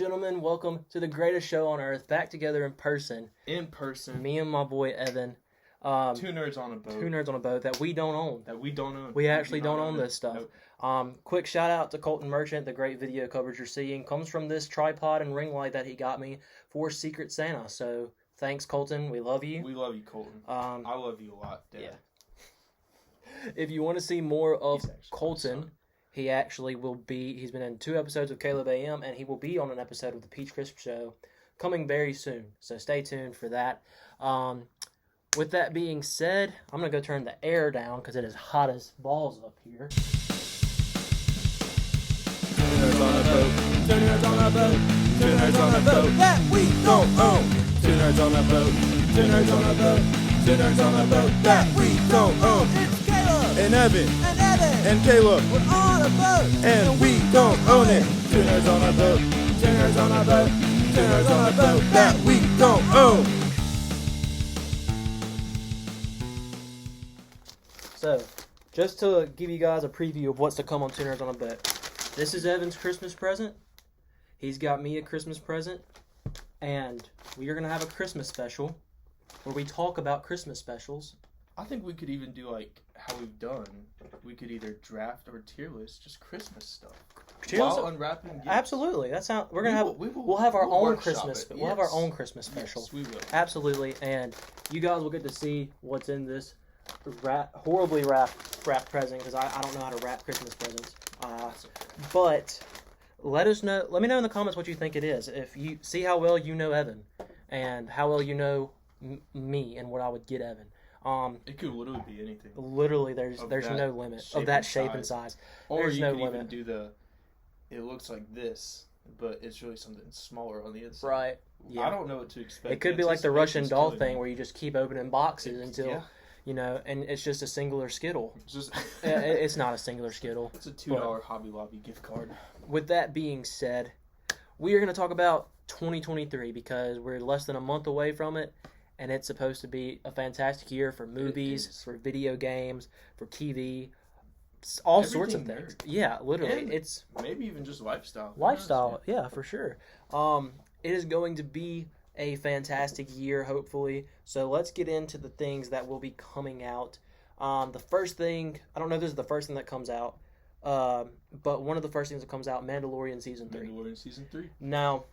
Gentlemen, welcome to the greatest show on earth, back together in person. In person. Me and my boy Evan. Two nerds on a boat. Two nerds on a boat that we don't own. That we don't own. We actually don't own this stuff. Nope. Quick shout out to Colton Merchant. The great video coverage you're seeing comes from this tripod and ring light that he got me for Secret Santa. So thanks, Colton. We love you. We love you, Colton. I love you a lot, Dad. Yeah. If you want to see more of Colton, he actually will be. He's been in 2 episodes of Caleb AM, and he will be on an episode of the Peach Crisp Show coming very soon. So stay tuned for that. With that being said, I'm going to go turn the air down because it is hot as balls up here. Two nerds on a boat. Two nerds on a boat. Two nerds on a boat that we don't own. Two nerds on a boat. Two nerds on a boat. Two nerds on a boat that we don't own. It's Caleb And Evan. and Evan. And Caleb. We're on a boat And we don't own it. Two nerds on a boat. Two nerds on a boat. Two nerds on a boat that we don't own. So, just to give you guys a preview of what's to come on Two Nerds on a Boat. This is Evan's Christmas present. He's got me a Christmas present. And we are going to have a Christmas special where we talk about Christmas specials. I think we could even do like how we've done. We could either draft or tier list just Christmas stuff while unwrapping gifts. Absolutely. That's how we're gonna have. We'll We'll have our own workshop Christmas. it, We'll have our yes. own Christmas special. Yes, we will. Absolutely, and you guys will get to see what's in this horribly wrapped present because I don't know how to wrap Christmas presents. But let us know. Let me know in the comments what you think it is. If you see how well you know Evan, and how well you know me and what I would get Evan. It could literally be anything. Literally, there's no limit of that shape and size. Or There's you no could even limit. do the. It looks like this, but it's really something smaller on the inside. Right. Yeah. I don't know what to expect. It could be like the Russian doll Anticipation's thing killing where you just keep opening boxes me. until, Yeah. you know, and it's just a singular Skittle. It's just. It's not a singular Skittle. It's a $2 Hobby Lobby gift card. With that being said, we are going to talk about 2023 because we're less than a month away from it, and it's supposed to be a fantastic year for movies, is. for video games, for TV, all sorts of Everything things. nerd. Yeah, literally. And It's maybe even just lifestyle. Who lifestyle. knows? Yeah, for sure. It is going to be a fantastic year, hopefully. So let's get into the things that will be coming out. The first thing, I don't know if this is the first thing that comes out, but one of the first things that comes out, Mandalorian Season 3. Mandalorian Season 3. Now,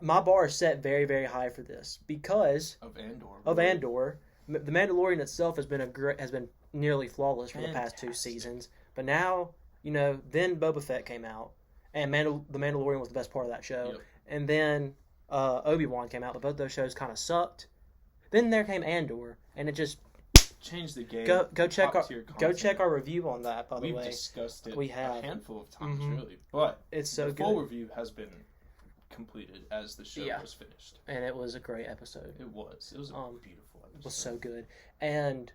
my bar is set very, very high for this because Of Andor. of Andor. The Mandalorian itself has been nearly flawless for the past 2 Fantastic. seasons. But now, then Boba Fett came out, and the Mandalorian was the best part of that show. Yep. And then Obi-Wan came out, but both those shows kind of sucked. Then there came Andor, and it just Change the game. go check our Top-tier go content. check our review on that. By the We've way, discussed it We have. a handful of times, Mhm. really. But it's so the good, full review has been completed as the show Yeah. was finished. and it was a great episode. It was. It was a beautiful episode. It was so good. And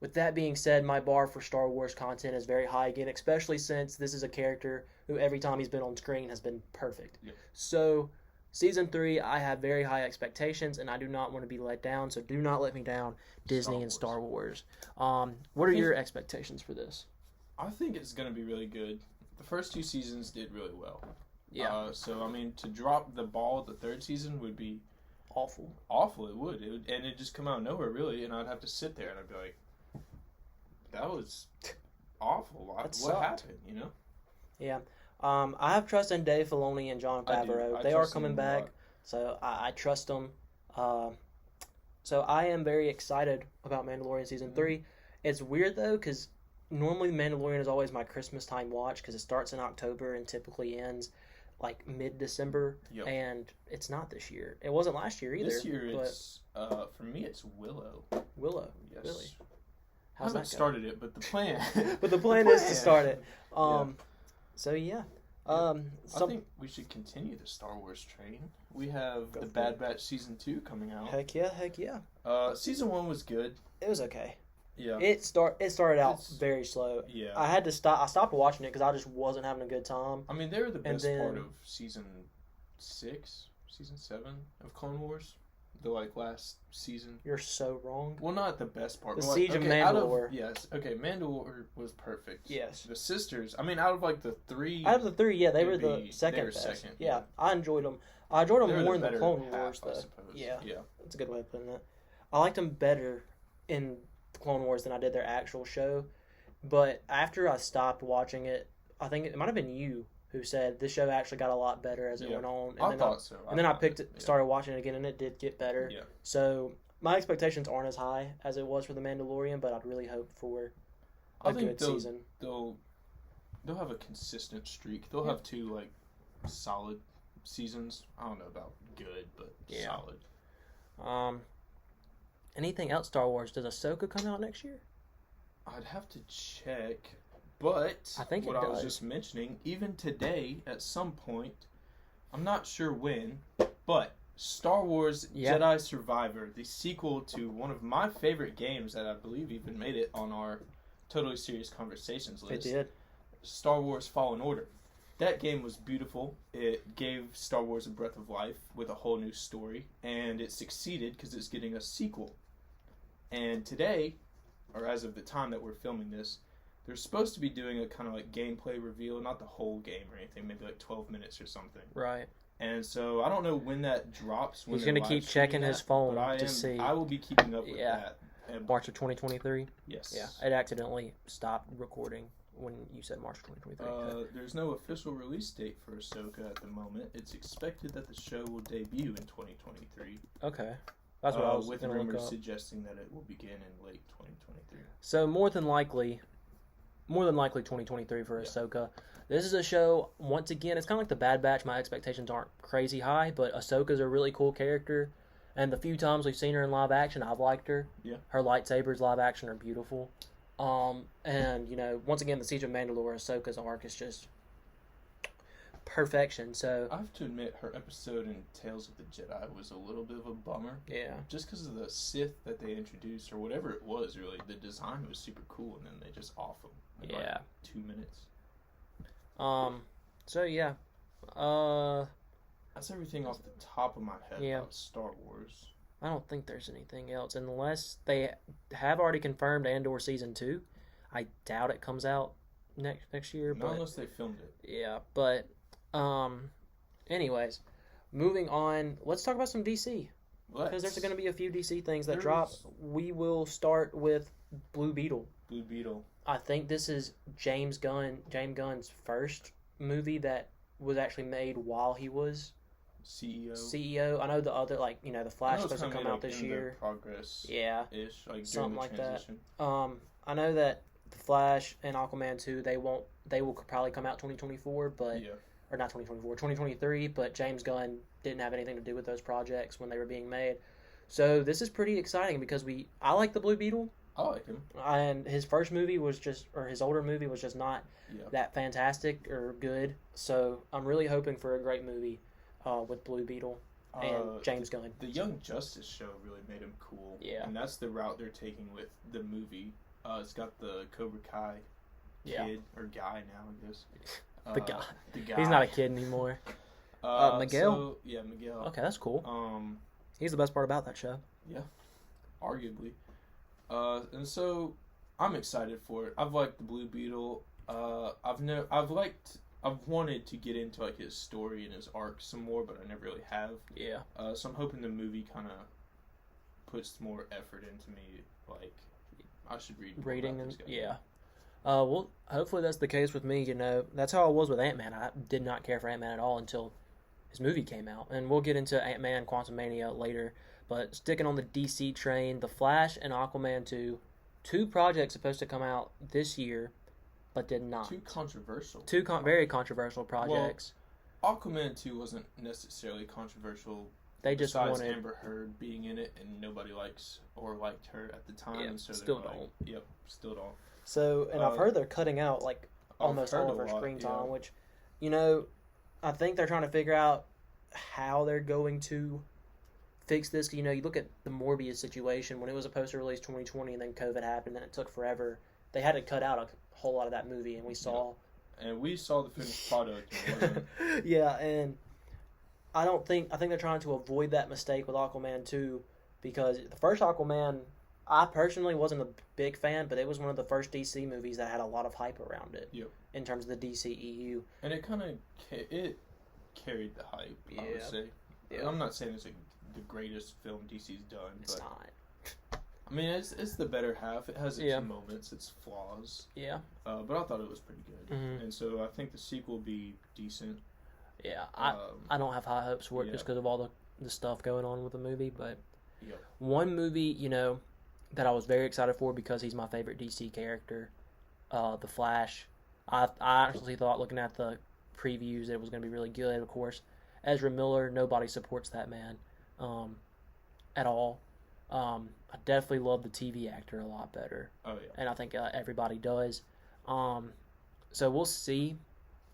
with that being said, my bar for Star Wars content is very high again, especially since this is a character who every time he's been on screen has been perfect. Yep. So, Season 3, I have very high expectations, and I do not want to be let down, so do not let me down, Disney and Star Wars. What are your expectations for this? I think it's going to be really good. The first 2 seasons did really well. Yeah. So, I mean, to drop the ball the 3rd season would be Awful. awful. It would. And it'd just come out of nowhere, really. And I'd have to sit there and I'd be like, that was awful. What sucked. happened, you know? Yeah. I have trust in Dave Filoni and Jon I do. Favreau. I They are trust them coming a back, lot. so I trust them. So I am very excited about Mandalorian Season 3. It's weird, though, because normally Mandalorian is always my Christmas time watch because it starts in October and typically ends like mid-December, Yep. and it's not this year. It wasn't last year either. This year, but it's, for me, it's Willow. Willow. Yes. Really? I How's haven't that started it, but the plan. But the plan is to start it. So yeah. I think we should continue the Star Wars train. We have Go the for Bad it. Batch Season 2 coming out. Heck yeah. Season 1 was good. It was okay. Yeah. It started out It's- very slow. Yeah. I had to stop. I stopped watching it because I just wasn't having a good time. I mean, they were the And best part then- of Season 6, Season 7 of Clone Wars. the last season. You're so wrong. Well, not the best part. The but, Siege of out Mandalore. Yes. Okay, Mandalore was perfect. Yes. The sisters. I mean, out of like the three. Out of the three, yeah, they were Maybe the second they were best. second, Yeah, yeah. I enjoyed them. I enjoyed them they were more in the better Clone half, Wars, I though. suppose. Yeah. Yeah. That's a good way of putting that. I liked them better in the Clone Wars than I did their actual show. But after I stopped watching it, I think it might have been you who said this show actually got a lot better as it Yeah. went on. And I then thought so. And then I thought picked it, yeah. started watching it again, and it did get better. Yeah. So my expectations aren't as high as it was for The Mandalorian, but I'd really hope for I a think good they'll- season. They'll have a consistent streak. They'll have two like solid seasons. I don't know about good, but Yeah. solid. Anything else Star Wars? Does Ahsoka come out next year? I'd have to check, but I think it what I was does. just mentioning, even today at some point, I'm not sure when, but Star Wars Yeah. Jedi Survivor, the sequel to one of my favorite games that I believe even made it on our Totally Serious Conversations It list. did. Star Wars Fallen Order. That game was beautiful. It gave Star Wars a breath of life with a whole new story, and it succeeded because it's getting a sequel. And today, or as of the time that we're filming this, they're supposed to be doing a kind of like gameplay reveal, not the whole game or anything, maybe like 12 minutes or something. Right. And so I don't know when that drops. When He's they're gonna keep live streaming checking his that, phone but to see. I will be keeping up with Yeah. that. And March of 2023. yes. Yeah, it accidentally stopped recording when you said March 2023. There's no official release date for Ahsoka at the moment. It's expected that the show will debut in 2023. Okay, that's what I was with gonna look rumors up. suggesting that it will begin in late 2023. So more than likely 2023 for Yeah. Ahsoka. This is a show, once again, it's kind of like the Bad Batch. My expectations aren't crazy high, but Ahsoka's a really cool character. And the few times we've seen her in live action, I've liked her. Yeah. Her lightsabers live action are beautiful. And, once again, the Siege of Mandalore, Ahsoka's arc is just perfection. So, I have to admit, her episode in Tales of the Jedi was a little bit of a bummer. yeah. Just because of the Sith that they introduced, or whatever it was, really. The design was super cool, and then they just off them in like Yeah. 2 minutes. So, yeah. That's everything off the top of my head Yeah. about Star Wars. I don't think there's anything else unless they have already confirmed Andor season 2. I doubt it comes out next year, Not but unless they filmed it. yeah, but anyways, moving on, let's talk about some DC because there's going to be a few DC things that drop. We will start with Blue Beetle. Blue Beetle. I think this is James Gunn's first movie that was actually made while he was CEO. CEO. I know the other, the Flash supposed to come out this year. Progress. Yeah. Ish, like Something during the like that. transition. I know that the Flash and Aquaman 2, they will probably come out 2024, but Yeah. or not 2024, 2023, but James Gunn didn't have anything to do with those projects when they were being made. So this is pretty exciting because I like the Blue Beetle, I like him. and his first movie was his older movie was just not Yeah. that fantastic or good. So I'm really hoping for a great movie with Blue Beetle and James Gunn. The Young Justice show really made him cool. Yeah. And that's the route they're taking with the movie. It's got the Cobra Kai Yeah. kid, or guy now, I guess. The guy. The guy. He's not a kid anymore. Miguel? So, yeah, Miguel. Okay, that's cool. Um, He's the best part about that show. arguably. And so I'm excited for it. I've liked the Blue Beetle. I've wanted to get into like his story and his arc some more, but I never really have. Yeah. So I'm hoping the movie kind of puts more effort into me. Like, I should read more Reading about and this guy. yeah. Well, hopefully that's the case with me. That's how I was with Ant-Man. I did not care for Ant-Man at all until his movie came out, and we'll get into Ant-Man Quantumania later. But sticking on the DC train, The Flash and Aquaman 2, two projects supposed to come out this year, but did not. Too controversial. Two very controversial projects. Aquaman 2 wasn't necessarily controversial. They just besides wanted. Amber Heard being in it, and nobody likes or liked her at the time. Yeah, and so still they're like, don't. Yep, still don't. So, and I've heard they're cutting out almost I've heard all of a her lot, screen yeah. time, which, I think they're trying to figure out how they're going to fix this. You look at the Morbius situation when it was supposed to release 2020, and then COVID happened, and it took forever. They had to cut out a whole lot of that movie, and we saw. And we saw the finished product. And it wasn't, Yeah, and I think they're trying to avoid that mistake with Aquaman 2 because the first Aquaman, I personally wasn't a big fan, but it was one of the first DC movies that had a lot of hype around it. Yep. In terms of the DCEU. And it kind of it carried the hype. I would say. Yeah. I'm not saying it's the greatest film DC's done, It's but not. I mean it's the better half. It has its Yeah. moments, its flaws. Yeah. But I thought it was pretty good, Mhm. and so I think the sequel will be decent. Yeah. I don't have high hopes for it just because of all the stuff going on with the movie, but Yep. one movie, that I was very excited for because he's my favorite DC character, The Flash. I actually thought looking at the previews it was going to be really good. Of course, Ezra Miller, nobody supports that man at all. I definitely love the TV actor a lot better, Oh yeah. and I think everybody does. So we'll see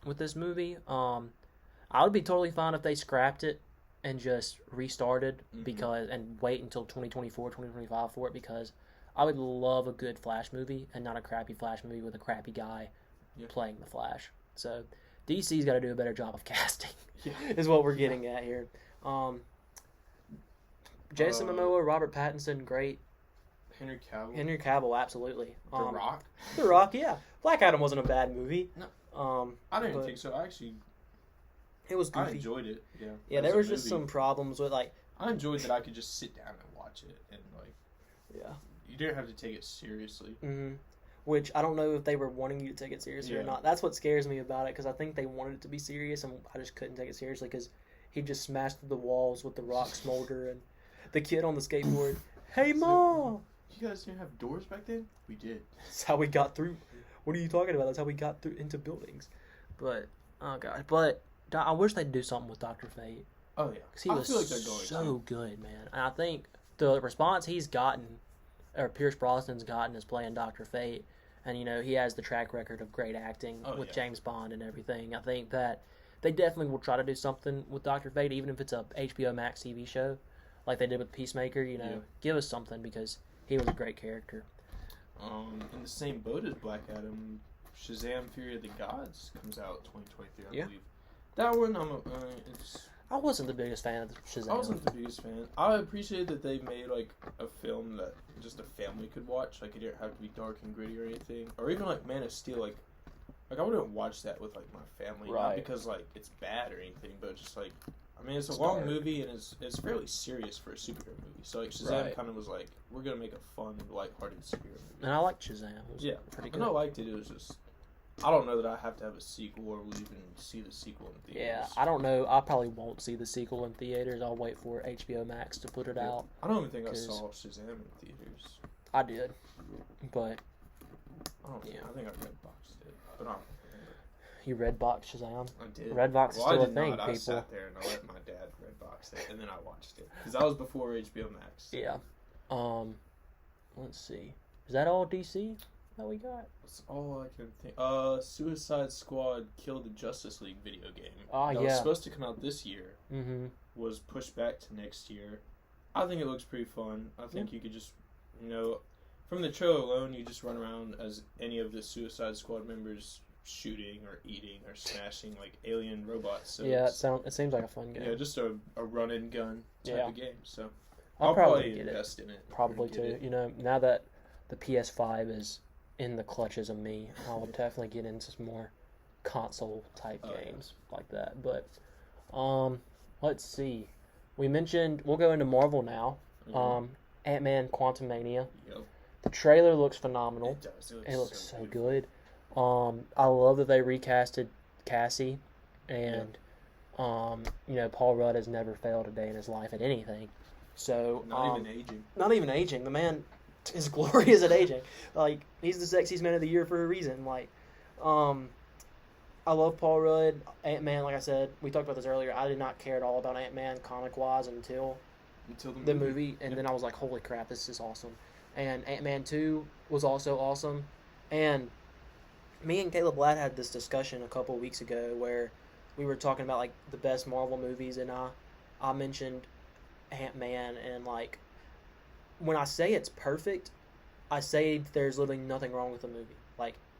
with this movie. I would be totally fine if they scrapped it and just restarted Mhm. and wait until 2024, 2025 for it because I would love a good Flash movie and not a crappy Flash movie with a crappy guy playing the Flash. So DC's got to do a better job of casting. Yeah. Is what we're getting at here. Jason Momoa, Robert Pattinson, great. Henry Cavill. Henry Cavill, absolutely. The Rock. The Rock, yeah. Black Adam wasn't a bad movie. No. I didn't but think so. Actually, It was goofy. I enjoyed it. Yeah. Yeah, As there a was just movie. some problems with I enjoyed that I could just sit down and watch it, and yeah. you didn't have to take it seriously. Mm-hmm. Which I don't know if they were wanting you to take it seriously or Yeah. not. That's what scares me about it because I think they wanted it to be serious and I just couldn't take it seriously because he just smashed through the walls with the rock smolder and the kid on the skateboard. Hey, Mom! You guys didn't have doors back then? We did. That's how we got through. What are you talking about? That's how we got through into buildings. But, oh gosh. But I wish they'd do something with Dr. Fate. Oh yeah. Because he I was feel like they're going so to. good, man. And I think the response he's gotten, or Pierce Brosnan's gotten, is playing Dr. Fate. And, he has the track record of great acting with yeah. James Bond and everything. I think that they definitely will try to do something with Dr. Fate, even if it's a HBO Max TV show, like they did with Peacemaker. Give us something because he was a great character. In the same boat as Black Adam, Shazam: Fury of the Gods comes out 2023, I believe. That one, I wasn't the biggest fan of Shazam. I wasn't the biggest fan. I appreciate that they made a film that just a family could watch. It didn't have to be dark and gritty or anything, or even Man of Steel. I wouldn't watch that with my family, not Right. because it's bad or anything, but just it's a long movie and it's fairly serious for a superhero movie. So Shazam Right. kind of was we're gonna make a fun, lighthearted superhero movie. And I liked Shazam. It was pretty good. And I liked it. It was just I don't know that I have to have a sequel or will even see the sequel in theaters. Yeah, I don't know. I probably won't see the sequel in theaters. I'll wait for HBO Max to put it out. I don't even think I 'cause- saw Shazam in theaters. I did, but I don't. Yeah. I think I red boxed it, but I don't. you Redbox Shazam. I did. Redbox is Well, still I a did thing, not. I people. sat there and I let my dad redbox it, and then I watched it because that was before HBO Max. Yeah. Let's see. Is that all DC that we got? That's all I can think. Suicide Squad Kill the Justice League video game. Ah, that was yeah. supposed to come out this year. Mm-hmm. Was pushed back to next year. I think it looks pretty fun. I think you could just, from the trailer alone, you just run around as any of the Suicide Squad members shooting or eating or smashing alien robots. So Yeah, it seems like a fun game. yeah, just a run and gun type Yeah. of game. So I'll probably get it. invest in it. Probably Get too. it. Now that the PS5 is in the clutches of me, I'll definitely get into some more console type games like that. But let's see. We'll go into Marvel now. Mhm. Ant-Man Quantumania. Yep. The trailer looks phenomenal. It does. It looks so beautiful. good. I love that they recasted Cassie, and Paul Rudd has never failed a day in his life at anything. So Not even aging. not even aging. The man is glorious at aging. He's the sexiest man of the year for a reason. I love Paul Rudd. Ant-Man, like I said, we talked about this earlier. I did not care at all about Ant-Man comic-wise until Until the movie, and then I was like, holy crap, this is awesome. And Ant-Man 2 was also awesome. And me and Caleb Ladd had this discussion a couple weeks ago where we were talking about the best Marvel movies, and I mentioned Ant-Man, and when I say it's perfect, I say there's literally nothing wrong with the movie.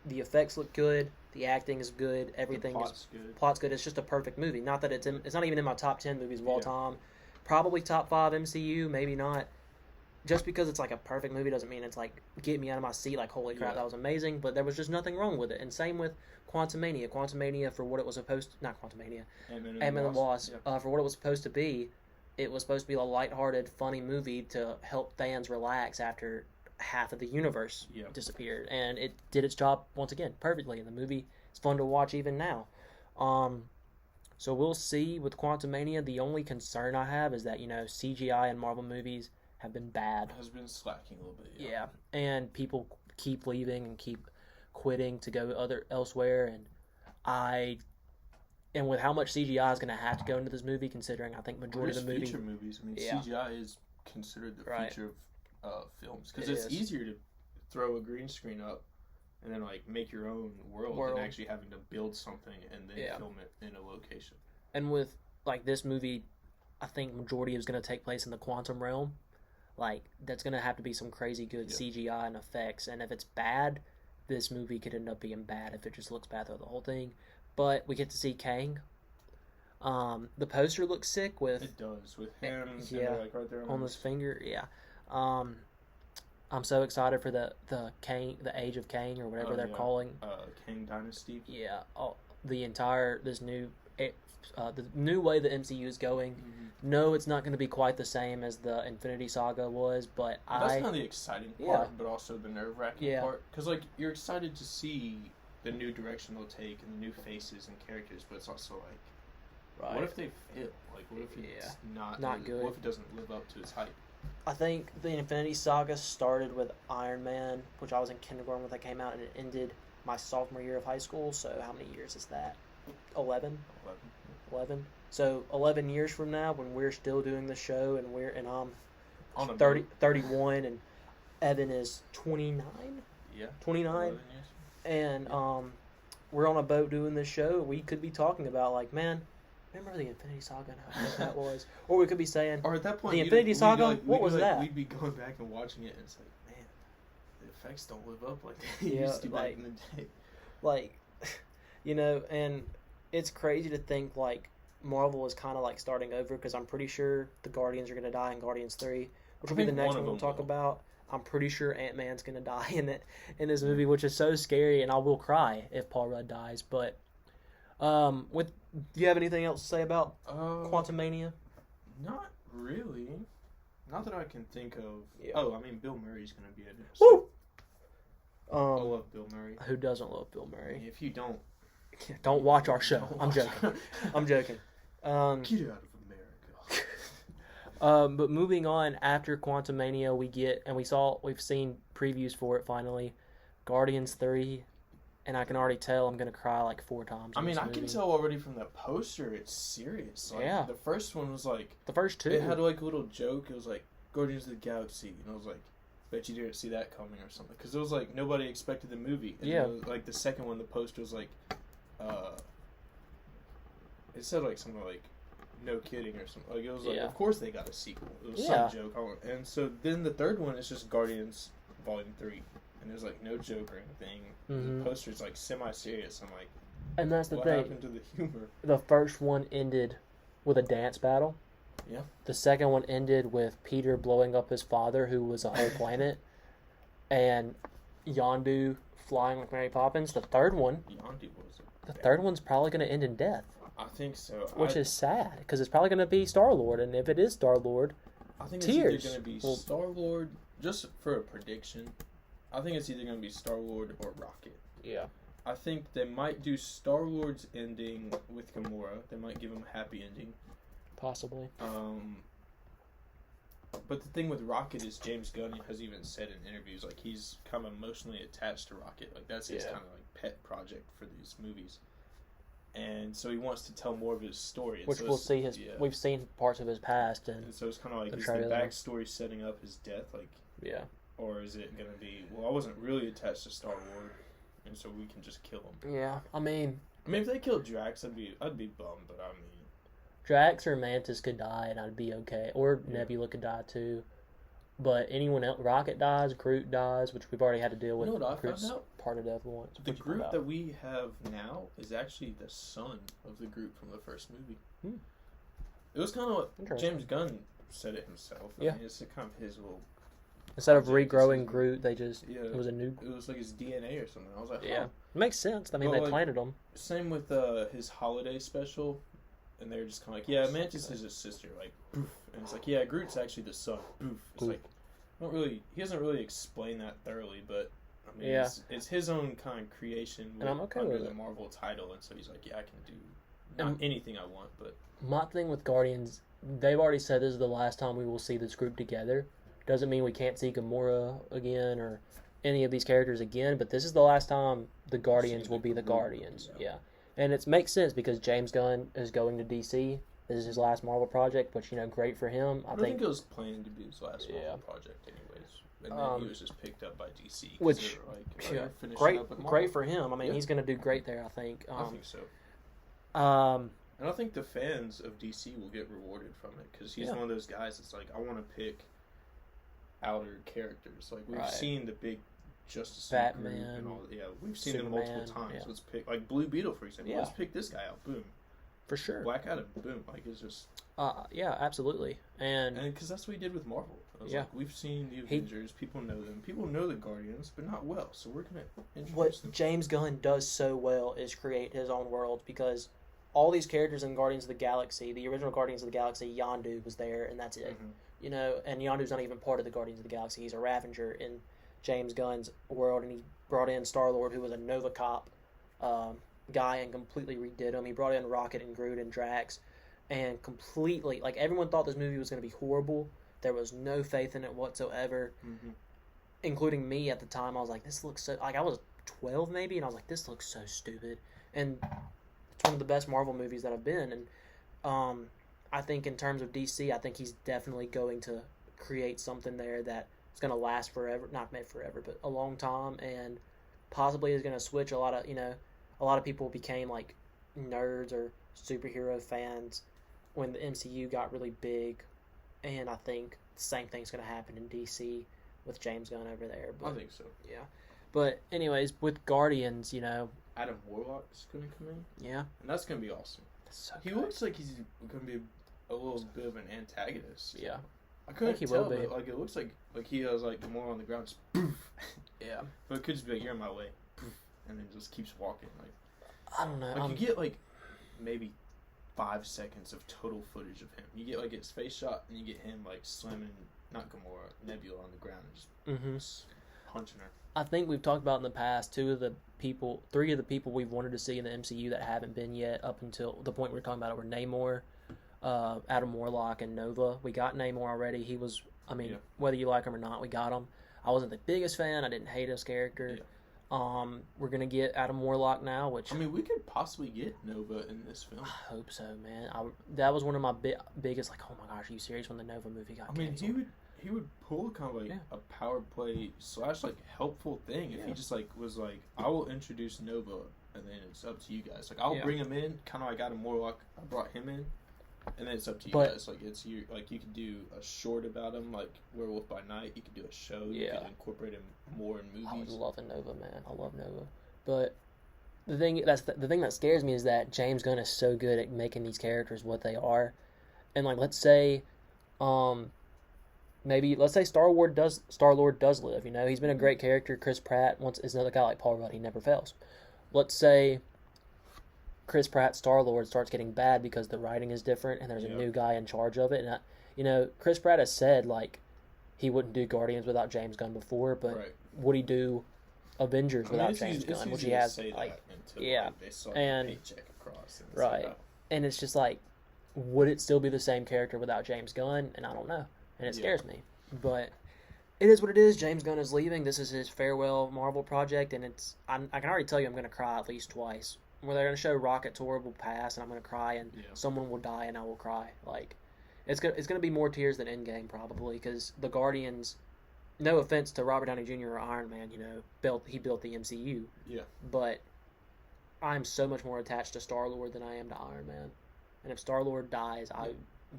The effects look good, The acting is good. Everything is Plot's good. plot's good. It's just a perfect movie. Not that it's not even in my top 10 movies of all Yeah. time. Probably top 5 MCU, maybe not. Just because it's like a perfect movie doesn't mean it's like get me out of my seat. Like holy crap, Yeah. that was amazing. But there was just nothing wrong with it. And same with Quantumania. Quantumania for what it was supposed to, not Quantumania. Ant-Man Ant-Man and the Wasp. Yeah. For what it was supposed to be, it was supposed to be a lighthearted, funny movie to help fans relax after half of the universe Yeah. disappeared, and it did its job once again perfectly. And the movie is fun to watch even now. So we'll see with Quantumania. The only concern I have is that CGI in Marvel movies have been bad. Has been slacking a little bit. Yeah, and people keep leaving and keep quitting to go elsewhere, and with how much CGI is going to have to go into this movie, considering I think majority of the movie. Feature movies. I mean, Yeah. CGI is considered the Right. feature of films because It it's is. easier to throw a green screen up and then like make your own world World. than actually having to build something and then Yeah. film it in a location. And with like this movie, I think majority is going to take place in the quantum realm. Like that's going to have to be some crazy good Yeah. CGI and effects. And if it's bad, this movie could end up being bad if it just looks bad through the whole thing. But we get to see Kang. The poster looks sick with It does with him. And yeah, they're, like right there on his finger. Yeah. I'm so excited for the Kang, the Age of Kang, or whatever Oh, they're yeah. calling. Kang Dynasty. Yeah, the entire the new way the MCU is going. No, it's not going to be quite the same as the Infinity Saga was, but That's kind of the exciting part, Yeah. but also the nerve-wracking Yeah. part. Because like you're excited to see the new direction they'll take and the new faces and characters, but it's also like, what if they fail? Like, what if it's not good? What if it doesn't live up to its hype? I think the Infinity Saga started with Iron Man, which I was in kindergarten when that came out, and it ended my sophomore year of high school. So how many years is that? 11? 11. So 11 years from now, when we're still doing the show, and I'm On a 30, boat. 31, and Evan is 29, Yeah. 29, 11 years. and we're on a boat doing this show. We could be talking about like, man, remember the Infinity Saga and how good that was, or we could be saying, Or at that point, The you'd- Infinity we'd be Saga? like- What we'd be was like- that? We'd be going back and watching it, and it's like, man, the effects don't live up like they Yeah, used to like- back in the day. like, and it's crazy to think like Marvel is kind of like starting over, because I'm pretty sure the Guardians are going to die in Guardians 3, which will be the think next one one of we'll them talk will. about. I'm pretty sure Ant-Man's going to die in this movie, which is so scary, and I will cry if Paul Rudd dies. But do you have anything else to say about Quantumania? Not really. Not that I can think of. Yeah. Oh, I mean, Bill Murray's going to be in it. Woo! I love Bill Murray. Who doesn't love Bill Murray? If you don't, Don't watch our show. don't I'm watch joking. it. I'm joking. Get out of America. But moving on, after Quantumania, we've seen previews for it finally, Guardians 3, and I can already tell I'm gonna cry like 4 times. I in mean, this I can movie. tell already from the poster, it's serious. Like, Yeah. The first one was like, The first 2. it had like a little joke. It was like, Guardians of the Galaxy. And I was like, bet you didn't see that coming or something. Because it was like, nobody expected the movie. And Yeah. then, like, the second one, the poster was like, it said like something like, no kidding or something. Like, it was like, Yeah. of course they got a sequel. It was Yeah. some joke. And so then the third one is just Guardians Volume 3. And there's like no joke or anything. Mhm. The poster's like semi-serious. I'm like, And that's the what thing. happened to the humor? The first one ended with a dance battle. Yeah. The second one ended with Peter blowing up his father, who was a whole planet, and Yondu flying like Mary Poppins. The third one's probably going to end in death, I think so. which is sad, because it's probably going to be Star-Lord, and if it is Star-Lord, I think tears. it's either going to be Well- Star-Lord, just for a prediction, I think it's either going to be Star-Lord or Rocket. yeah. I think they might do Star-Lord's ending with Gamora. They might give him a happy ending. Possibly. But the thing with Rocket is James Gunn has even said in interviews, like, he's kind of emotionally attached to Rocket. Like, that's his Yeah. kind of, like, pet project for these movies. And so he wants to tell more of his story. And Which so we'll it's- see yeah. we've seen parts of his past, and And so it's kind of like, the is the trailer. backstory setting up his death? Like, yeah. or is it going to be, well, I wasn't really attached to Star-Lord, and so we can just kill him. Yeah, I mean, If they killed Drax, I'd be bummed, but I mean, Drax or Mantis could die, and I'd be okay. Or Yeah. Nebula could die too. But anyone else, Rocket dies, Groot dies, which we've already had to deal with. You know what I found Groot's out? part of Death once. The What'd you find Groot out? that we have now is actually the son of the Groot from the first movie. Hmm. It was kind of what Interesting. James Gunn said it himself. I Yeah. mean, it's kind of his little. Instead of project, regrowing this is- Groot, they just Yeah. it was a new. It was like his DNA or something. I was like, Yeah, huh. it makes sense. I mean, Well, they like- planted them. Same with his holiday special, and they're just kind of like, yeah, Mantis is his sister, like, poof. And it's like, yeah, Groot's actually the son, poof. It's Poof. like, he doesn't really explain that thoroughly, but I mean, Yeah. it's his own kind of creation And I'm okay under with the it. Marvel title, and so he's like, yeah, I can do not And- anything I want, but My thing with Guardians, they've already said this is the last time we will see this group together. Doesn't mean we can't see Gamora again or any of these characters again, but this is the last time the Guardians will be the group, Guardians. yeah. Yeah. And it makes sense because James Gunn is going to DC. This is his last Marvel project, which, great for him. I think it was planned to be his last Yeah. Marvel project, anyways. And then he was just picked up by DC, 'cause which- they were like, yeah, you're finishing great up with Marvel. great for him. I mean, Yeah. he's going to do great there, I think. I think so. Um, And I think the fans of DC will get rewarded from it because he's Yeah. one of those guys that's like, I want to pick outer characters. Like we've Right. seen the big Justice League group Batman, and all. Yeah, we've seen them Superman, multiple times. yeah. Let's pick like Blue Beetle for example. Yeah. Let's pick this guy out. Boom. for sure. Black Adam. Boom. Like it's just Yeah, absolutely. And because that's what he did with Marvel. I was Yeah. like, we've seen the He- Avengers. People know them. People know the Guardians, but not well. So we're gonna introduce what them. James Gunn does so well is create his own world because all these characters in Guardians of the Galaxy, the original Guardians of the Galaxy, Yondu was there, and that's it. Mhm. And Yondu's not even part of the Guardians of the Galaxy. He's a Ravager in James Gunn's world, and he brought in Star-Lord, who was a Nova Cop guy, and completely redid him. He brought in Rocket and Groot and Drax, and completely, like, everyone thought this movie was going to be horrible. There was no faith in it whatsoever, Mhm. including me at the time. I was like, this looks so, like, I was 12 maybe, and I was like, this looks so stupid. And it's one of the best Marvel movies that I've been. And I think in terms of DC, I think he's definitely going to create something there that is going to last forever. Not maybe forever, but a long time, and possibly is going to switch a lot of, a lot of people became like nerds or superhero fans when the MCU got really big. And I think the same thing's going to happen in DC with James Gunn over there. I But, think so. yeah. But anyways, with Guardians, Adam Warlock's gonna come in, yeah. and that's gonna be awesome. That's so He good. looks like he's gonna be a little bit of an antagonist. Yeah. I couldn't he tell, will be. but like it looks like he has like more on the ground, just poof. Yeah. But it could just be like you're in my way, poof, and then just keeps walking. Like I don't know. you get like maybe 5 seconds of total footage of him. You get like his face shot, and you get him like slamming not Gamora, Nebula on the ground and just punching her. I think we've talked about in the past three of the people we've wanted to see in the MCU that haven't been yet up until the point we were talking about it were Namor, Adam Warlock, and Nova. We got Namor already. He was, Yeah. whether you like him or not, we got him. I wasn't the biggest fan. I didn't hate his character. We're gonna get Adam Warlock now, which I mean, we could possibly get Nova in this film. I hope so, man. That was one of my biggest, like, oh my gosh, are you serious? When the Nova movie got I mean, canceled. he would pull kind of like Yeah. a power play / like helpful thing if Yeah. he just like was like, I will introduce Nova and then it's up to you guys. Like I'll Yeah. bring him in, kind of like Adam Warlock. I brought him in, and then it's up to you But- guys. Like it's you. Like you could do a short about him, like Werewolf by Night. You could do a show. You Yeah. could incorporate him more in I would movies. love a Nova, man. I love Nova, but the thing that scares me is that James Gunn is so good at making these characters what they are, and like let's say, let's say Star-Lord does live. He's been a great character. Chris Pratt is another guy like Paul Rudd. He never fails. Let's say Chris Pratt Star-Lord starts getting bad because the writing is different and there's a Yeah. new guy in charge of it. And Chris Pratt has said like he wouldn't do Guardians without James Gunn before, but Right. would he do Avengers I mean, without it's James easy- it's Gunn, which easy he to has say like, that until, yeah. like, they saw And- the paycheck across. And it's Right. like, oh. and it's just like, would it still be the same character without James Gunn? And I don't know, and it Yeah. scares me. But it is what it is. James Gunn is leaving. This is his farewell Marvel project, and I can already tell you I'm going to cry at least twice. Where they're going to show Rocket's horrible past, and I'm going to cry, and Yeah. someone will die, and I will cry. Like, it's gonna be more tears than Endgame probably, because the Guardians. No offense to Robert Downey Jr. or Iron Man, he built the MCU, Yeah. but I'm so much more attached to Star-Lord than I am to Iron Man. And if Star-Lord dies,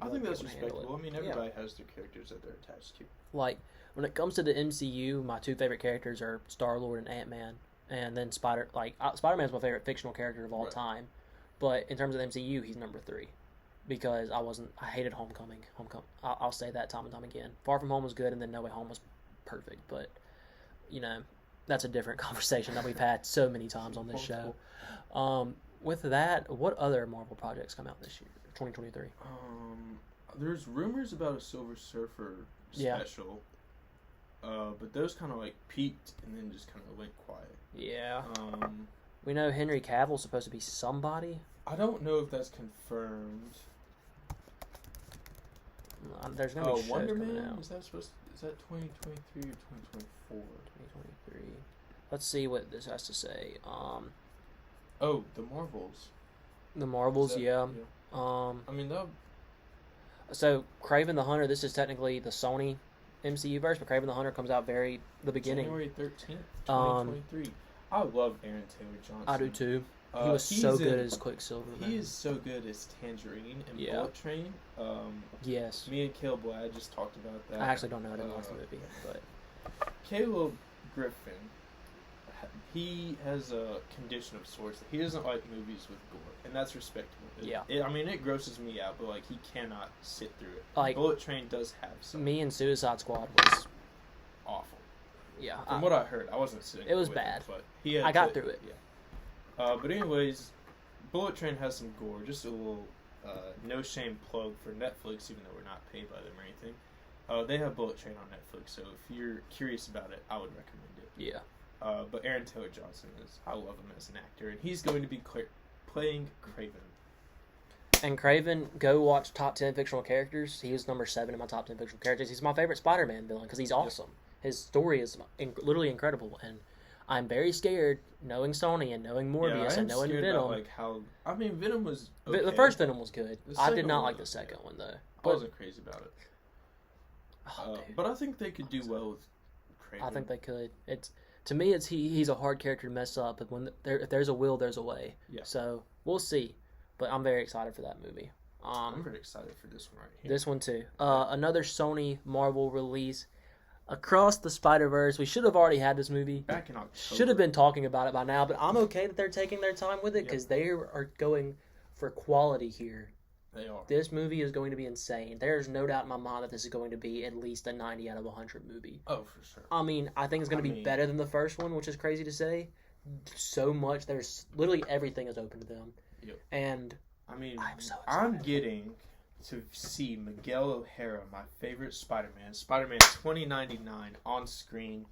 I won't think be that's able to handle respectable. it. I mean, Yeah. everybody has their characters that they're attached to. Like, when it comes to the MCU, my two favorite characters are Star-Lord and Ant-Man. And then Spider-Man's my favorite fictional character of all Right. time. But in terms of the MCU, he's number 3. Because I hated Homecoming. I'll say that time and time again. Far From Home was good, and then No Way Home was perfect. But, that's a different conversation that we've had so many times on this show. With that, what other Marvel projects come out this year, 2023? There's rumors about a Silver Surfer Yeah. special. But those kind of like peaked and then just kind of went quiet. Yeah. Um, We know Henry Cavill's supposed to be somebody. I don't know if that's confirmed. There's going to be shows Wonder coming Man? out. Is that 2023 or 2024? 2023. Let's see what this has to say. Oh, the Marvels. The Marvels, Is that- yeah. I mean, that. So Kraven the Hunter. This is technically the Sony MCU verse, but Kraven the Hunter comes out the beginning. January 13th, 2023. I love Aaron Taylor Johnson. I do too. He was so good as Quicksilver. Man. He is so good as Tangerine and Yeah. Bullet Train. Yes. Me and Caleb Blad just talked about that. I actually don't know. I didn't watch the movie, but Caleb Griffin, he has a condition of sorts. He doesn't like movies with gore, and that's respectable. It grosses me out, but like he cannot sit through it. Like, Bullet Train does have some me and Suicide Squad was awful. yeah. From what I heard, I wasn't sitting. It was with him, bad. but he had I got through it. Yeah. But anyways, Bullet Train has some gore. Just a little no shame plug for Netflix, even though we're not paid by them or anything. They have Bullet Train on Netflix, so if you're curious about it, I would recommend it. Yeah. But Aaron Taylor Johnson I love him as an actor, and he's going to be playing Kraven. And Kraven, go watch top 10 fictional characters. He was number 7 in my top 10 fictional characters. He's my favorite Spider-Man villain because he's awesome. His story is literally incredible, and I'm very scared knowing Sony and knowing Morbius and knowing Venom. Venom was okay. The first Venom was good. The I did second not one like the was second good. one though. I wasn't crazy about it. Dude, But I think they could do well with Kraven. I think they could. To me, he's a hard character to mess up, but if there's a will, there's a way. Yeah. So we'll see, but I'm very excited for that movie. I'm very excited for this one right here. This one too. Another Sony Marvel release, Across the Spider-Verse. We should have already had this movie. Back in October. Should have been talking about it by now, but I'm okay that they're taking their time with it because they are going for quality here. They are. This movie is going to be insane. There's no doubt in my mind that this is going to be at least a 90 out of 100 movie. Oh, for sure. I mean, I think it's going to be better than the first one, which is crazy to say. So much. There's literally everything is open to them. Yep. And I'm so I'm excited. getting to see Miguel O'Hara, my favorite Spider-Man 2099 on screen.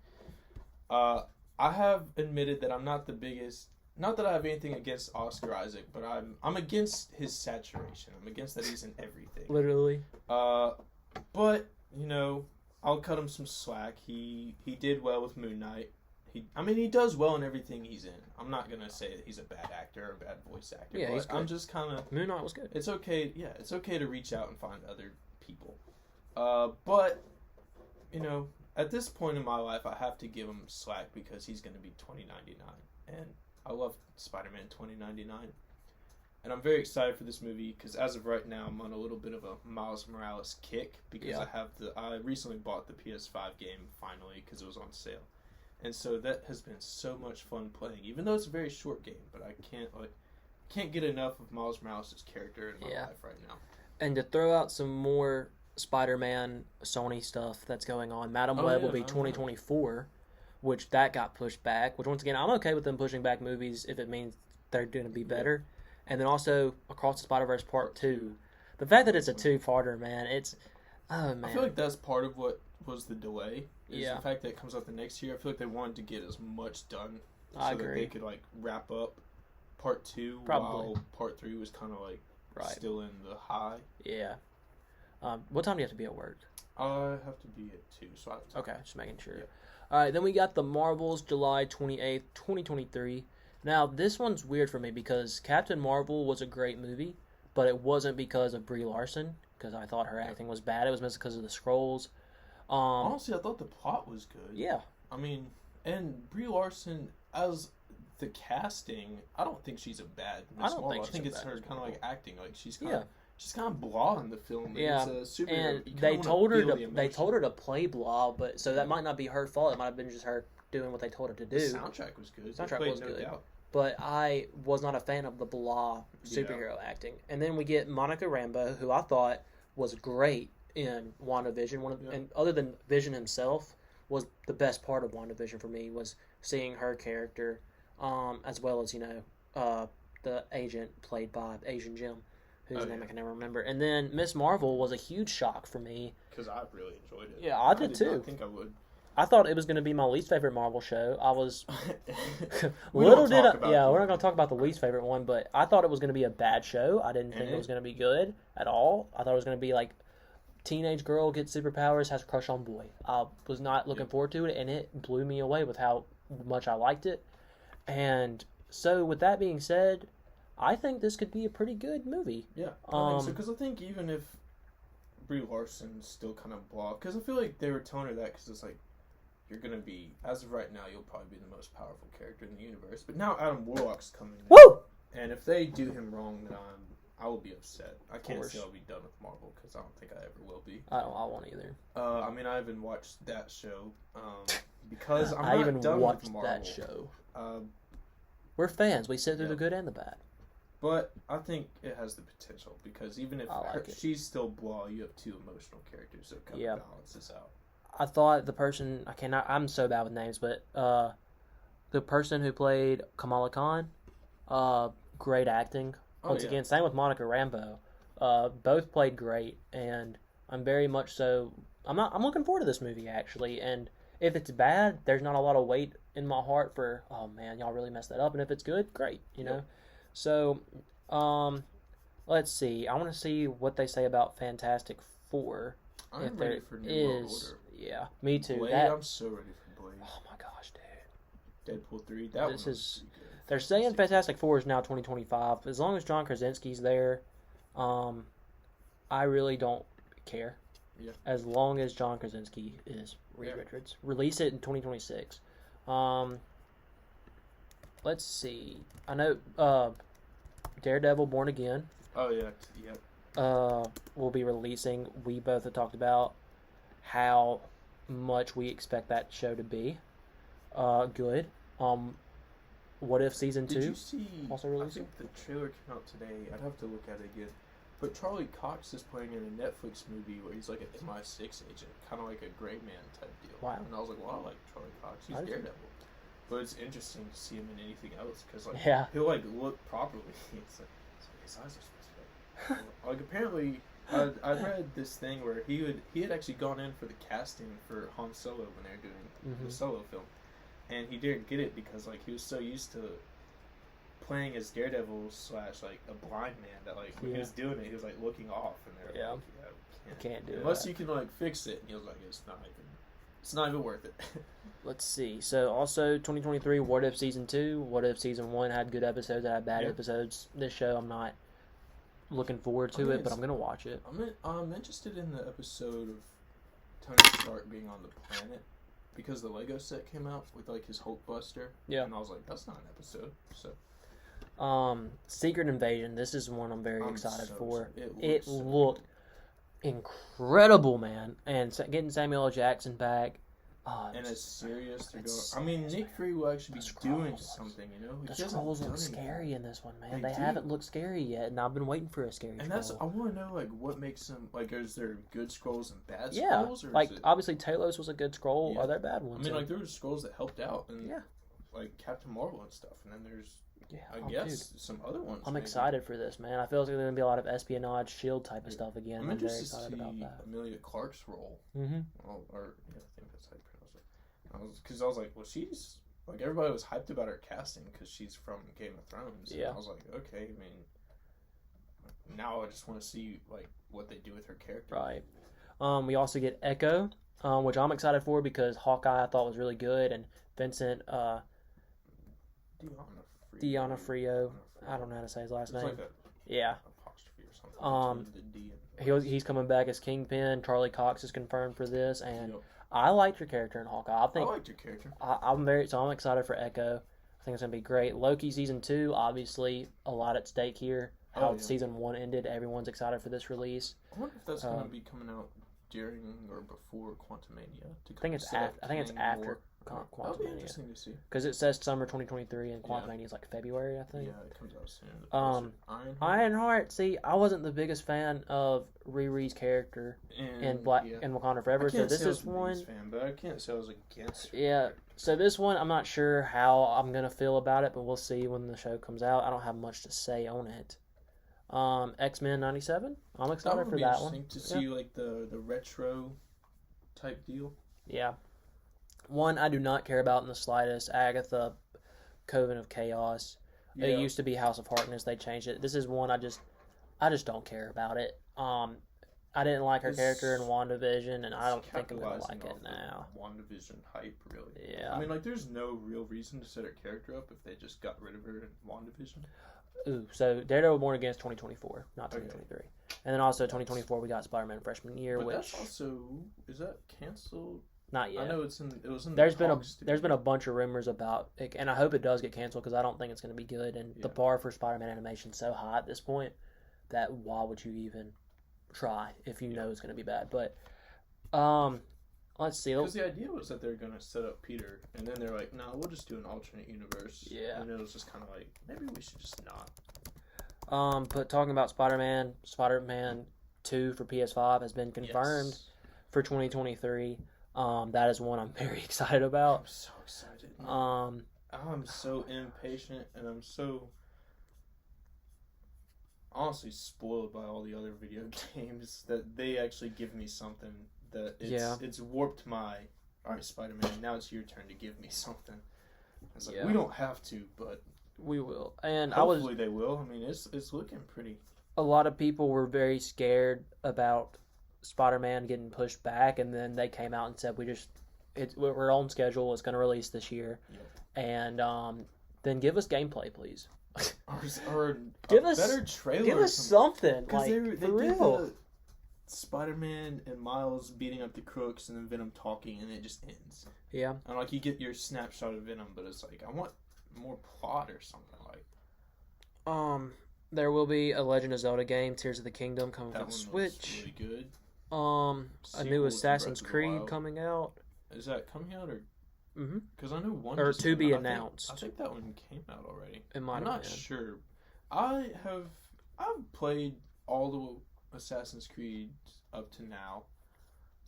I have admitted that I'm not the biggest. Not that I have anything against Oscar Isaac, but I'm against his saturation. I'm against that he's in everything. literally. But I'll cut him some slack. He did well with Moon Knight. He does well in everything he's in. I'm not gonna say that he's a bad actor or a bad voice actor. Yeah, but he's good. I'm just kind of. Moon Knight was good. It's okay. Yeah, it's okay to reach out and find other people. But at this point in my life, I have to give him slack because he's gonna be 2099, and I love Spider-Man 2099. And I'm very excited for this movie because as of right now, I'm on a little bit of a Miles Morales kick because I recently bought the PS5 game finally because it was on sale. And so that has been so much fun playing, even though it's a very short game. But I can't get enough of Miles Morales' character in my life right now. And to throw out some more Spider-Man Sony stuff that's going on, Madam Web will be 2024, which that got pushed back. Which once again, I'm okay with them pushing back movies if it means they're going to be better. And then also Across the Spider-Verse Part 2. The fact that it's a two-parter, man, oh man. I feel like that's part of what was the delay. Is the fact that it comes out the next year. I feel like they wanted to get as much done I so that agree. they could wrap up Part 2 Probably. while Part 3 was kind of still in the high. Yeah. What time do you have to be at work? I have to be at 2, so I have to. Okay, just making sure. Yeah. All right, then we got The Marvels, July 28th, 2023. Now, this one's weird for me because Captain Marvel was a great movie, but it wasn't because of Brie Larson, because I thought her acting was bad. It was mostly because of the Skrulls. Honestly, I thought the plot was good. Yeah. And Brie Larson, as the casting, I don't think she's a bad Miss I don't Marvel. think I think she's a it's bad her Miss kind of Marvel. acting. She's she's kind of blah in the film. Yeah, It's a superhero. and You kinda they wanna told her feel to the they emotion. told her to play blah, but so that might not be her fault. It might have been just her doing what they told her to The do. soundtrack was good. Soundtrack They played was No good. Doubt. But I was not a fan of the blah superhero acting. And then we get Monica Rambeau, who I thought was great in WandaVision. Yeah. And other than Vision himself, was the best part of WandaVision for me was seeing her character, as well as the agent played by Asian Jim, whose name I can never remember. And then Miss Marvel was a huge shock for me. Because I really enjoyed it. Yeah, I did too. I think I would. I thought it was going to be my least favorite Marvel show. I was We little don't did talk I, about yeah, it. we're not going to talk about the least favorite one, but I thought it was going to be a bad show. I didn't think it was going to be good at all. I thought it was going to be like teenage girl gets superpowers, has a crush on boy. I was not looking forward to it, and it blew me away with how much I liked it. And so, with that being said, I think this could be a pretty good movie. Yeah, I think so. Because I think even if Brie Larson's still kind of blah, because I feel like they were telling her that because it's like, you're going to be, as of right now, you'll probably be the most powerful character in the universe. But now Adam Warlock's coming in. Woo! And if they do him wrong, then I will be upset. I can't course. say I'll be done with Marvel because I don't think I ever will be. I won't either. I mean, I haven't watched that show because I'm I not even done watched with Marvel. that show. Um, We're fans. We sit through Yeah. the good and the bad. But I think it has the potential because even if I like it. she's still blah, you have two emotional characters, so it kind Yeah. of balances out. I thought the person I'm so bad with names, but the person who played Kamala Khan, great acting. Once yeah. again, same with Monica Rambeau. Both played great, and I'm very much so. I'm looking forward to this movie actually, and if it's bad, there's not a lot of weight in my heart for oh man, y'all really messed that up. And if it's good, great, you know. So, let's see. I want to see what they say about Fantastic Four. I'm if ready there for New World is, Order. yeah, me too. Blade, That, I'm so ready for Blade. oh my gosh, dude. Deadpool 3, that This one was is- pretty good. They're saying Fantastic Four is now 2025. As long as John Krasinski's there, I really don't care. Yeah. As long as John Krasinski is Reed Yeah. Richards. Release it in 2026. Let's see. I know Daredevil Born Again Oh, yeah, yep. will be releasing. We both have talked about how much we expect that show to be. Good. What If Season 2? Did you see, also I releasing? think the trailer came out today. I'd have to look at it again. But Charlie Cox is playing in a Netflix movie where he's like an MI6 agent, kind of like a Gray Man type deal. Wow. And I was like, well, I like Charlie Cox. He's I do. Daredevil. But it's interesting to see him in anything else because like Yeah. he'll like look properly. It's like his eyes are supposed to be like apparently I read this thing where he had actually gone in for the casting for Han Solo when they were doing Mhm. the Solo film, and he didn't get it because like he was so used to playing as Daredevil / like a blind man that like when he Yeah. was doing it he was like looking off and they were Yeah. like, yeah, we Can't do unless that. you can like fix it. And he was like, it's not even worth it. Let's see. So also 2023, What If Season 2. What If Season 1 had good episodes, had bad Yeah. episodes. This show, I'm not looking forward to I mean, it, but it's- I'm going to watch it. I'm interested in the episode of Tony Stark being on the planet because the Lego set came out with like his Hulkbuster. Yeah. And I was like, that's not an episode. So Secret Invasion. This is one I'm very I'm excited so for. excited. It so looked incredible, man. And getting Samuel L. Jackson back. And as serious they're going. it's I mean, so Nick Fury will actually be The doing Skrulls. something, you know. The He hasn't Skrulls done look anything. scary in this one, man. They They do. haven't looked scary yet, and I've been waiting for a scary And that's I Skrull. want to know like what makes them like. Is there good scrolls and bad Yeah, scrolls? Or like is it, obviously Talos was a good scroll. Yeah. Are there bad I ones? mean, like there were scrolls that helped out, and Yeah. like Captain Marvel and stuff. And then there's yeah, I oh, guess dude. some other ones. I'm maybe. excited for this, man. I feel like there's going to be a lot of espionage, shield type of stuff again. I'm I'm very interested to excited about see that. Amelia Clark's role. Mm-hmm. Or yeah, I think that's how you pronounce it. Because I was like, well, she's like everybody was hyped about her casting because she's from Game of Thrones. And Yeah. I was like, okay. I mean, now I just want to see like what they do with her character. Right. We also get Echo, which I'm excited for because Hawkeye I thought was really good, and Vincent D'Onofrio. I don't know how to say his last It's name. like a Yeah. apostrophe or something. Between the D and He's coming back as Kingpin. Charlie Cox is confirmed for this, and Yep. I liked your character in Hawkeye. I I think liked your character. I'm excited for Echo. I think it's gonna be great. Loki season 2, obviously a lot at stake here. how yeah. season 1 ended. Everyone's excited for this release. I wonder if that's going to be coming out during or before Quantumania. I think it's after That'll be Quantumania, interesting to see. because it says summer 2023 and Quantumania is like February, I think. Yeah, it comes out soon. Ironheart. Ironheart. See, I wasn't the biggest fan of Riri's character in Black in Wakanda Forever, so this is one. Fan, but I can't say I was against her. Yeah, so this one, I'm not sure how I'm gonna feel about it, but we'll see when the show comes out. I don't have much to say on it. X-Men 97. I'm excited for that one. To see like the retro type deal. Yeah. One I do not care about in the slightest. Agatha, Coven of Chaos. Yeah. It used to be House of Harkness. They changed it. This is one I just don't care about it. I didn't like her character in WandaVision, and I don't think I'm gonna like it now. WandaVision hype, really. Yeah. I mean, like, there's no real reason to set her character up if they just got rid of her in WandaVision. Ooh, so Daredevil Born Again is 2024, not 2023. Okay. And then also 2024 we got Spider-Man Freshman Year, but which that's also, is that canceled? Not yet. I know it was in. There's been a bunch of rumors about it, and I hope it does get canceled because I don't think it's going to be good. And the bar for Spider-Man animation is so high at this point that why would you even try if you know it's going to be bad? But let's see. Because the idea was that they're going to set up Peter, and then they're like, "No, we'll just do an alternate universe." Yeah. And it was just kind of like, maybe we should just not. But talking about Spider-Man 2 for PS5 has been confirmed for 2023. That is one I'm very excited about. I'm so excited. I'm so impatient, and I'm so honestly spoiled by all the other video games that they actually give me something that it's warped my, all right, Spider-Man, now it's your turn to give me something. It's like, we don't have to, but we will. And hopefully they will. I mean, it's looking pretty. A lot of people were very scared about Spider-Man getting pushed back, and then they came out and said we're on schedule. It's going to release this year, and then give us gameplay, please. or give us better trailer. Give us something. Because like, they for real. Spider-Man and Miles beating up the crooks, and then Venom talking, and it just ends. Yeah. And like you get your snapshot of Venom, but it's like I want more plot or something like. There will be a Legend of Zelda game, Tears of the Kingdom, coming for the Switch. Really good. A new Assassin's Creed coming out. Is that coming out or? Mm-hmm. Because I know one. Or to be announced. I think that one came out already. It might. I'm not sure. I've played all the Assassin's Creed up to now,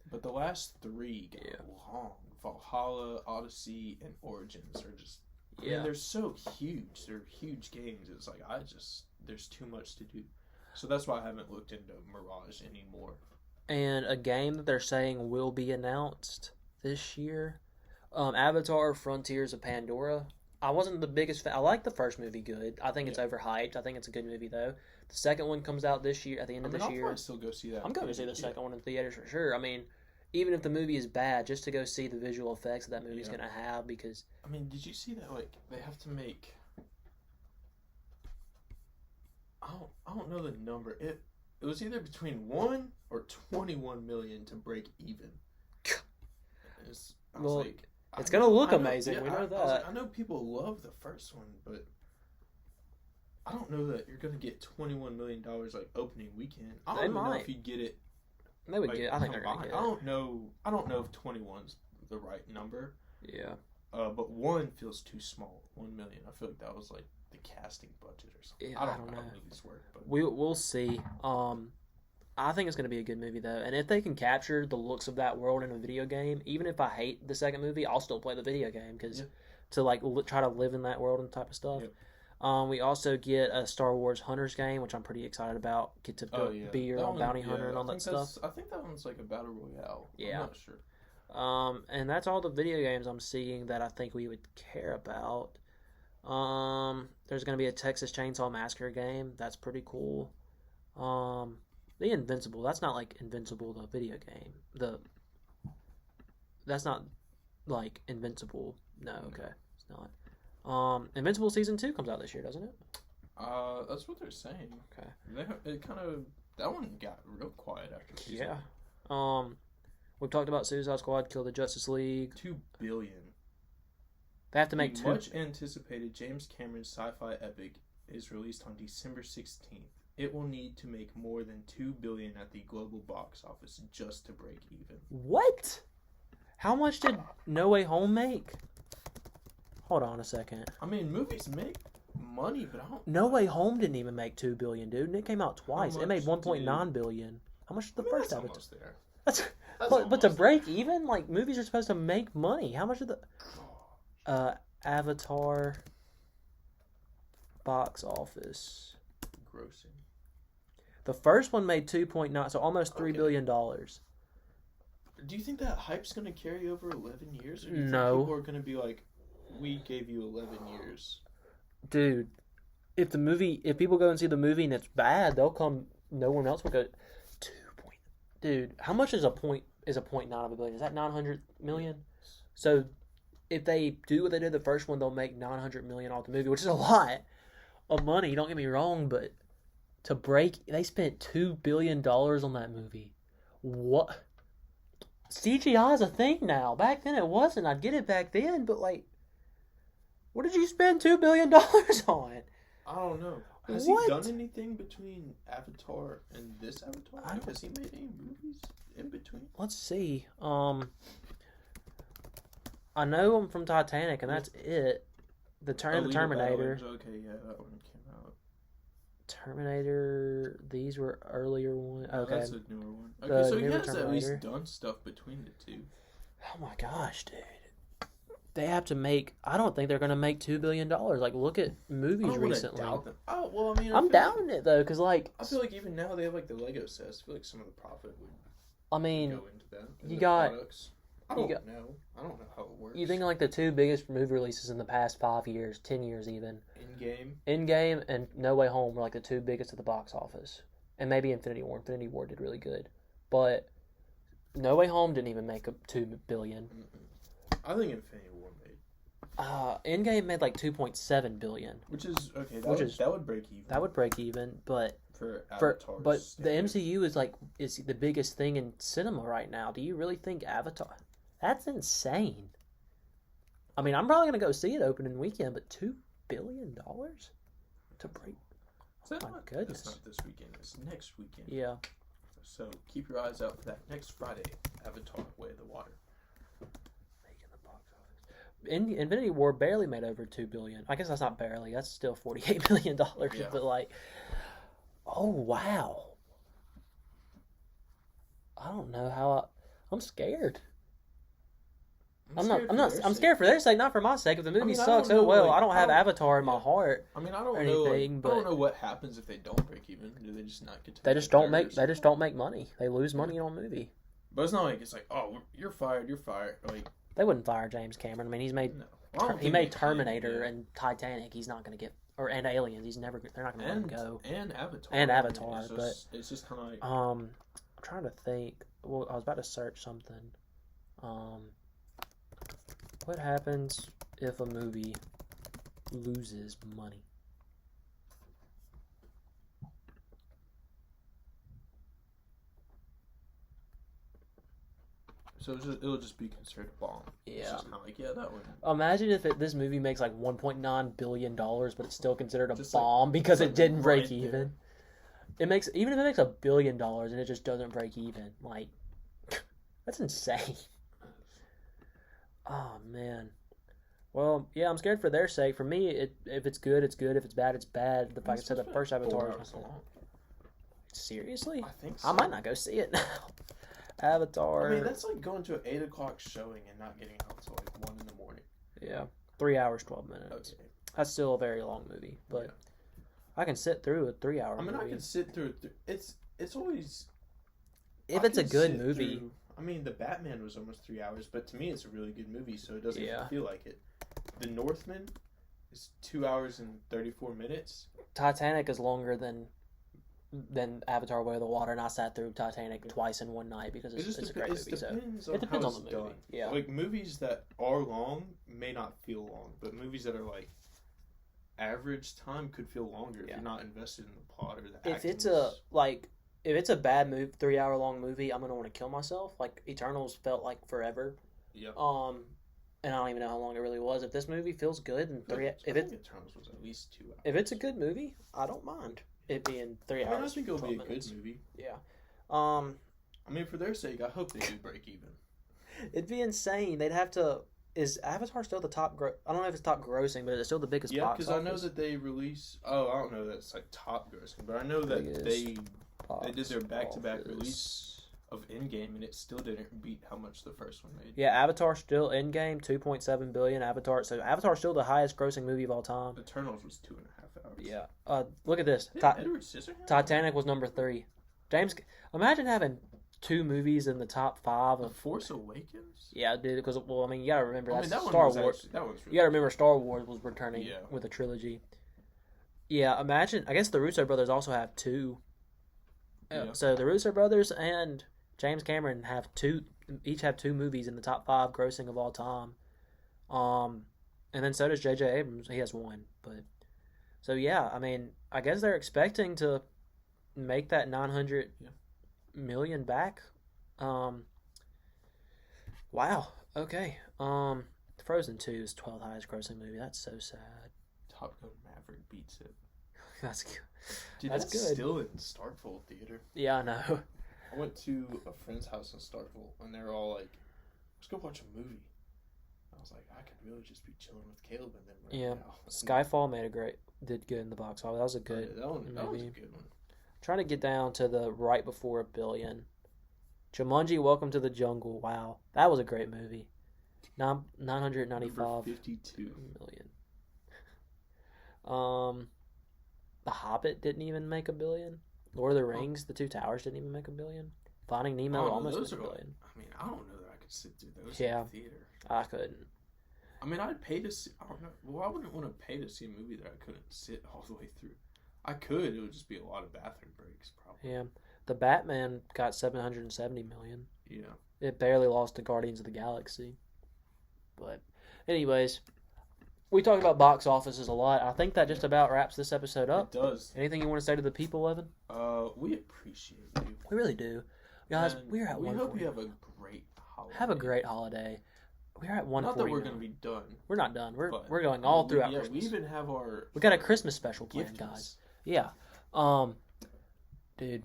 but the last 3 got long. Valhalla, Odyssey, and Origins are just. I mean, they're so huge. They're huge games. It's like there's too much to do. So that's why I haven't looked into Mirage anymore. And a game that they're saying will be announced this year, Avatar: Frontiers of Pandora. I wasn't the biggest fan. I like the first movie good. I think it's overhyped. I think it's a good movie though. The second one comes out this year at the end of this year. I'll probably still go see that. I'm going to see the second one in theaters for sure. I mean, even if the movie is bad, just to go see the visual effects that movie's going to have, because I mean, did you see that? Like, they have to make. I don't know the number. It was either between 1 or 21 million to break even. It's going to look amazing. We know that. I know people love the first one, but I don't know that you're going to get $21 million like opening weekend. I don't even know if you'd get it. They would get. I think they're going to get it. I don't know if 21's the right number. Yeah. But 1 feels too small. 1 million. I feel like that was like the casting budget or something. Yeah, I don't know how movies work, but we'll see. I think it's going to be a good movie though, and if they can capture the looks of that world in a video game, even if I hate the second movie, I'll still play the video game because to like try to live in that world and type of stuff. Yep. We also get a Star Wars Hunters game, which I'm pretty excited about. Get to be your own bounty hunter and all that stuff. I think that one's like a battle royale. Yeah. I'm not sure. And that's all the video games I'm seeing that I think we would care about. There's going to be a Texas Chainsaw Massacre game. That's pretty cool. The Invincible. That's not like Invincible, the video game. That's not like Invincible. No, okay. It's not. Invincible Season 2 comes out this year, doesn't it? That's what they're saying. Okay. That one got real quiet after season. Yeah. We've talked about Suicide Squad, Kill the Justice League. $2 billion. They have to make much anticipated James Cameron's sci-fi epic is released on December 16th. it will need to make more than $2 billion at the global box office just to break even. What? How much did No Way Home make? Hold on a second. I mean, movies make money, but I don't. No Way Home didn't even make $2 billion, dude. And it came out twice. It made much $1.9 billion. How much did the first That's Avatar? almost there. That's, That's but to almost break even, like movies are supposed to make money. How much did the Avatar box office? Grossing. The first one made 2.9, so almost $3 Okay. billion dollars. Do you think that hype's gonna carry over 11 years? Or do you No. think people are gonna be like, we gave you 11 years? Dude, if people go and see the movie and it's bad, they'll come. No one else will go. Dude, how much is a point? Is a 0.9 of a billion? Is that 900 million? So, if they do what they did the first one, they'll make 900 million off the movie, which is a lot of money. Don't get me wrong, but they spent $2 billion on that movie. What? CGI is a thing now. Back then it wasn't. I'd get it back then, but like, what did you spend $2 billion on? I don't know. Has What? he done anything between Avatar and this Avatar? I don't- Has he made any movies in between? Let's see. I know him from Titanic, and that's it. The Alita Battle Terminator. Angel, okay, yeah, that one came out. Terminator. These were earlier ones. Okay. That's a newer one. The Okay, so he newer has at least Terminator. done stuff between the two. Oh my gosh, dude. They have to make. I don't think they're gonna make $2 billion. Like, look at I movies don't wanna recently. doubt them. Oh, well, I mean, I'm down in it though, cause like, I feel like even now they have like the Lego sets. I feel like some of the profit would I mean, go into that. and you the got- products. I you don't got- know. I don't know how it works. you think like the two biggest movie releases in the past 5 years, 10 years even. in game? Endgame and No Way Home were like the two biggest at the box office, and maybe Infinity War. Infinity War did really good, but No Way Home didn't even make $2 billion. I think Infinity War made, Endgame made like $2.7 billion. which is okay. Which is- That would break even. That would break even, but for but Avatar's the standard. MCU is the biggest thing in cinema right now. Do you really think Avatar? That's insane. I mean, I'm probably gonna go see it opening weekend, but $2 billion to break. Is that Oh my not, goodness. It's not this weekend. It's next weekend. Yeah. So keep your eyes out for that next Friday. Avatar: Way of the Water. Making the box office. Infinity War barely made over $2 billion. I guess that's not barely. That's still $48 million. Yeah. But like, oh wow. I don't know how. I'm scared. I'm scared for their sake, not for my sake. If the movie mean, I sucks, don't oh know, well. like, I don't have I don't- Avatar in my yeah. heart. I mean, I don't or know. anything, I but- don't know what happens if they don't break even. Do they just not get to? They make just a don't third make. or They just something? don't make money. They lose money on a movie. But it's not like it's like, oh, you're fired. You're fired. Like, They wouldn't fire James Cameron. I mean, he's made. no. Well, I don't He think made they can, Terminator yeah. and Titanic. He's not going to get and Aliens. He's never. They're not going to let him and go. and Avatar. And I mean, Avatar, it's just kind of like I'm trying to think. Well, I was about to search something. What happens if a movie loses money? so it'll just be considered a bomb. It's Yeah. just kind of like that one. Imagine if this movie makes like $1.9 billion, but it's still considered a Just like- bomb because just it like didn't break right there. even. It makes even if it makes $1 billion and it just doesn't break even, like that's insane. Oh man. Well, yeah, I'm scared for their sake. For me, if it's good, it's good. If it's bad, it's bad. Like I said, the first Avatar. Hours long. Seriously, I think so. I might not go see it now. Avatar. I mean, that's like going to an 8 o'clock showing and not getting out until like 1 in the morning. Yeah, 3 hours 12 minutes. Okay. That's still a very long movie, but I can sit through a 3 hour I mean, movie. I can sit through it. It's always. If I it's a can good sit movie. through- I mean, the Batman was almost 3 hours, but to me, it's a really good movie, so it doesn't Yeah. feel like it. The Northman is 2 hours and 34 minutes. Titanic is longer than Avatar: Way of the Water, and I sat through Titanic twice in one night because it's a great movie. So depends it depends how on it's the movie. done. Yeah. Like movies that are long may not feel long, but movies that are like average time could feel longer if Yeah. you're not invested in the plot or the if acting. it's if it's a bad movie, 3 hour long movie, I'm gonna want to kill myself. Like Eternals felt like forever. Yep. And I don't even know how long it really was. If this movie feels good and I if think it's Eternals was at least 2 hours. if it's a good movie, I don't mind. it being 3 I mean, I hours. think it'll be a 12 good minutes. movie. Yeah. I mean, for their sake, I hope they do break even. It'd be insane. They'd have to. Is Avatar still the top? I don't know if it's top grossing, but it's still the biggest. Yeah, box because I know office. that they release. Oh, I don't know that it's like top grossing, but I know that Biggest they did their box back-to-back office. release of Endgame, and it still didn't beat how much the first one made. Yeah, Avatar still in game 2.7 billion. Avatar's still the highest grossing movie of all time. Eternals was 2.5 hours. Yeah. Look at this. Didn't Edward Scissorhands? Titanic was number 3. James, imagine having 2 movies in the top 5 The of. Force Awakens. Yeah, dude. Because you gotta remember I that's mean, that one Star was Wars. actually, that one's really You gotta remember Star Wars was returning Yeah. with a trilogy. Yeah, imagine. I guess the Russo brothers also have 2. Yeah. So the Russo brothers and James Cameron have 2. Each have 2 movies in the top 5 grossing of all time. And then so does J.J. Abrams. He has 1, but so yeah. I mean, I guess they're expecting to make that 900 million back. Wow. Okay. Frozen 2 is 12th highest grossing movie. That's so sad. Top Gun Maverick beats it. That's good. Dude, That's that's good. still in Starkville Theater. Yeah, I know. I went to a friend's house in Starkville, and they were all like, "Let's go watch a movie." I was like, "I could really just be chilling with Caleb and them right Yeah. now." Skyfall did good in the box office. That was a Oh, good. yeah, that was movie. a good one. Trying to get down to the right before $1 billion. Jumanji: Welcome to the Jungle. Wow, that was a great movie. 995 Number 52. million. The Hobbit didn't even make $1 billion. Lord of the Rings, The Two Towers didn't even make $1 billion. Finding Nemo Oh, almost those made $1 are billion. I mean, I don't know that I could sit through those Yeah. in the theater. I couldn't. I mean, I'd pay to see. I don't know. Well, I wouldn't want to pay to see a movie that I couldn't sit all the way through. I could. It would just be a lot of bathroom breaks, probably. Yeah, the Batman got 770 million. Yeah. It barely lost to Guardians of the Galaxy. But, anyways, we talked about box offices a lot. I think that just about wraps this episode up. It does. Anything you want to say to the people, Evan? We appreciate you. We really do, guys. And We're at we 1:40. hope you have a great holiday. Have a great holiday. We're at 1:40. Not that we're going to be done. We're not done. but We're going all throughout Yeah, Christmas. we even have our. We got a Christmas special planned, gift guys. list. Yeah. Dude,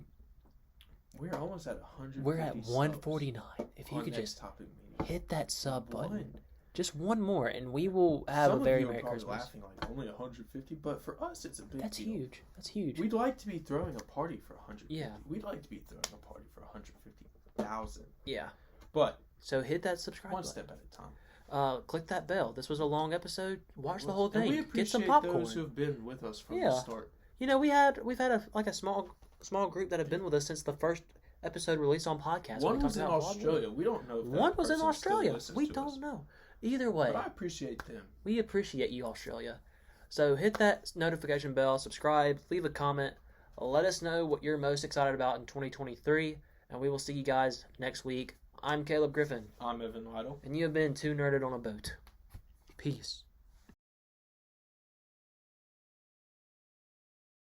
We're almost at 100. we're at 149. If you could just topic meeting. hit that sub button, One. just one more, and we will have Some a very of you Merry are probably Christmas. laughing like only 150, but for us it's a big That's deal. huge. That's huge. We'd like to be throwing a party for 150. Yeah. We'd like to be throwing a party for 150,000. Yeah. But So hit that subscribe one button. step at a time. Click that bell. This was a long episode. Watch the whole And we thing. appreciate Get some popcorn. those who have been with us from Yeah. the start. You know, we've had a small group that have been with us since the first episode released on podcast. One We was talked in about Australia. We don't know if that One was in person still Australia. listens We to don't us. know. Either way, But I appreciate them. we appreciate you, Australia. So hit that notification bell, subscribe, leave a comment, let us know what you're most excited about in 2023, and we will see you guys next week. I'm Caleb Griffin, I'm Evan Lytle. and you have been Too Nerded on a Boat. Peace.